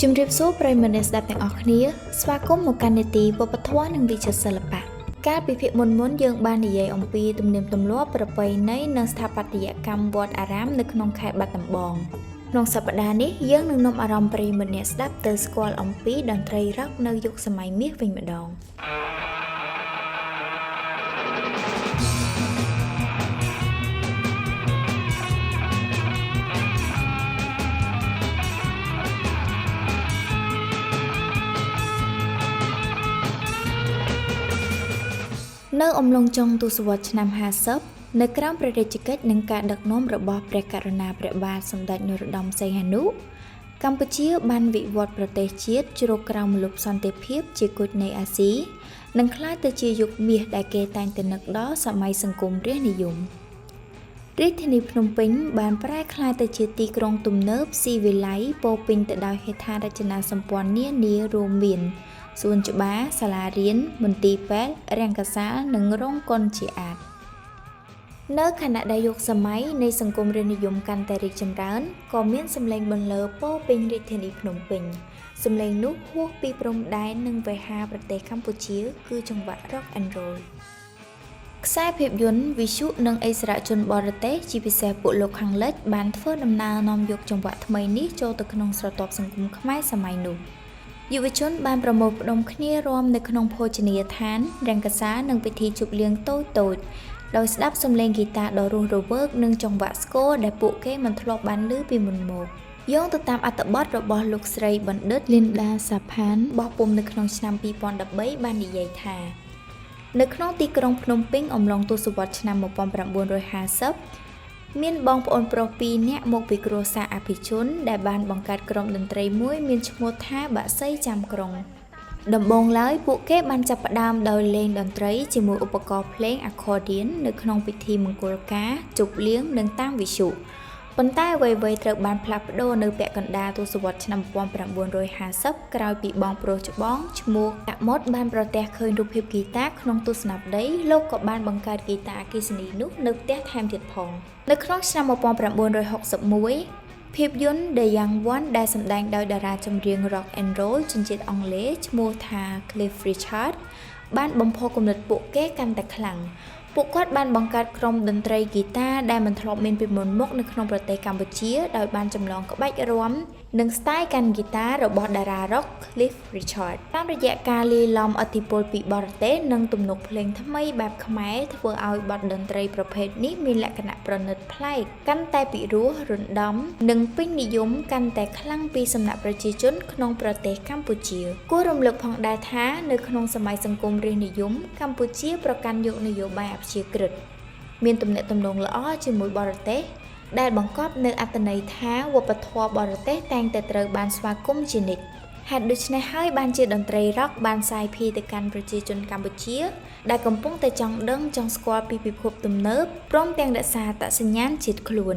ជំរាបសួរប្រិយមិត្តអ្នកស្ដាប់ទាំងអស់គ្នាស្វាគមន៍មកកាន់នីតិវប្បធម៌និងវិចិត្រសិល្បៈកាលពីភាគមុនយើងបាននិយាយអំពីទំនៀមទម្លាប់ប្រពៃណីនិងស្ថាបត្យកម្មវត្តអារាមនៅក្នុងខេត្តបាត់ដំបងក្នុងសប្តាហ៍នេះយើងនឹងនាំអារម្មណ៍ប្រិយមិត្តអ្នកស្ដាប់ទៅស្គាល់អំពីតន្ត្រីរ៉ុកនៅយុគសម័យមាសវិញម្ដងនៅអំឡុងចុងទសវត្សរ៍ឆ្នាំ50នៅក្រោមព្រះរាជកិច្ចនិងការដឹកនាំរបស់ព្រះករុណាព្រះបាទសម្ដេចនរោត្តមសីហនុកម្ពុជាបានវិវត្តប្រទេសជាតិជ្រកក្រោមម្លប់សន្តិភាពជាគុជនៃអាស៊ីនិងក្លាយទៅជាយុគមាសដែលគេតែងតែនឹកដល់សម័យសង្គមរាស្ត្រនិយមរាជធានីភ្នំពេញបានប្រែក្លាយទៅជាទីក្រុងទំនើបស៊ីវិល័យពោរពេញទៅដោយហេដ្ឋារចនាសម្ព័ន្ធនានារួមមានសួនច្បារសាលារៀនមន្ទីរពេទ្យរោងកសាលនិងរោងកុនជាអាចនៅខណៈដែលយុគសម័យនៃសង្គមរាស្ត្រនិយមកាន់តែរីកចម្រើនក៏មានសម្លេងបន្លឺពោរពេញរាជធានីភ្នំពេញសម្លេងនោះហួសពីព្រំដែននិងវេហាប្រទេសកម្ពុជាគឺចង្វាក់ Rock and Roll ខ្សែភាពយន្តវិទ្យុនិងឥស្សរជនបរទេសជាពិសេសពួកលោកខាងលិចបានធ្វើដំណើរនាំយកចង្វាក់ថ្មីនេះចូលទៅក្នុងស្រទាប់សង្គមខ្មែរសម័យនោះយុវជនបានប្រមូលផ្ដុំគ្នារួមនៅក្នុងភោជនីយដ្ឋានរង្គសានិងពិធីជប់លៀងតូចៗដោយស្ដាប់សំឡេងហ្គីតាដ៏រស់រវើកនិងចង្វាក់ស្គរដែលពួកគេមិនធ្លាប់បានឮពីមុនមកយោងទៅតាមអត្ថបទរបស់លោកស្រីបណ្ឌិត Linda Saphan បោះពុម្ពនៅក្នុងឆ្នាំ2013បាននិយាយថានៅក្នុងទីក្រុងភ្នំពេញអំឡុងទសវត្សរ៍ឆ្នាំ1950មានបងប្អូនប្រុស2នាក់មកពីគ្រួសារអភិជនដែលបានបង្កើតក្រុមតន្ត្រីមួយមានឈ្មោះថាបាក់សីចាំក្រុងដំបូងឡើយពួកគេបានចាប់ផ្ដើមដោយលេងតន្ត្រីជាមួយឧបករណ៍ភ្លេង accordion នៅក្នុងពិធីមង្គលការជប់លៀងនិងតាមវិទ្យុប៉ុន្តែអ្វីៗត្រូវបានផ្លាស់ប្ដូរនៅពាក់កណ្ដាលទសវត្សរ៍ឆ្នាំ1950ក្រោយពីបងប្រុសច្បងឈ្មោះតាមុតបានប្រទះឃើញរូបភាពហ្គីតាក្នុងទស្សនាវដ្តីលោកក៏បានបង្កើតហ្គីតាអគ្គិសនីនោះនៅផ្ទះថែមទៀតផងនៅក្នុងឆ្នាំ1961ភាពយន្ត The Young One ដែលសម្ដែងដោយតារាចម្រៀង Rock and Roll ជនជាតិអង់គ្លេសឈ្មោះថា Cliff Richard បានបំផុសគំនិតពួកគេកាន់តែខ្លាំងពួកគាត់បានបង្កើតក្រុមតន្ត្រីហ្គីតាដែលមិនធ្លាប់មានពីមុនមកនៅក្នុងប្រទេសកម្ពុជាដោយបានចម្លងក្បាច់រាំនិងស្ទាយកាន់ហ្គីតារបស់តារា Rock Cliff Richard តាមរយៈការលាយឡំឥទ្ធិពលពីបរទេសនិងទំនុកភ្លេងថ្មីបែបខ្មែរធ្វើឲ្យបទតន្ត្រីប្រភេទនេះមានលក្ខណៈប្រណិតប្លែកកាន់តែពិរោះរណ្ដំនិងពេញនិយមកាន់តែខ្លាំងពីសំណាក់ប្រជាជនក្នុងប្រទេសកម្ពុជាគួររំលឹកផងដែរថានៅក្នុងសម័យសង្គមរាស្ត្រនិយមកម្ពុជាប្រកាន់យកនយោបាយអព្យាក្រឹតមានទំនាក់ទំនងល្អជាមួយបរទេសដែលបង្កប់នៅអត្ថន័យថាវប្បធម៌បរទេសតែងតែត្រូវបានស្វាគមន៍ជានិច្ចហេតុដូច្នេះហើយបានជាតន្ត្រីរ៉ុកបានសាយភាយទៅកាន់ប្រជាជនកម្ពុជាដែលកំពុងតែចង់ដឹងចង់ស្គាល់ពីពិភពទំនើបព្រមទាំងរក្សាអត្តសញ្ញាណជាតិខ្លួន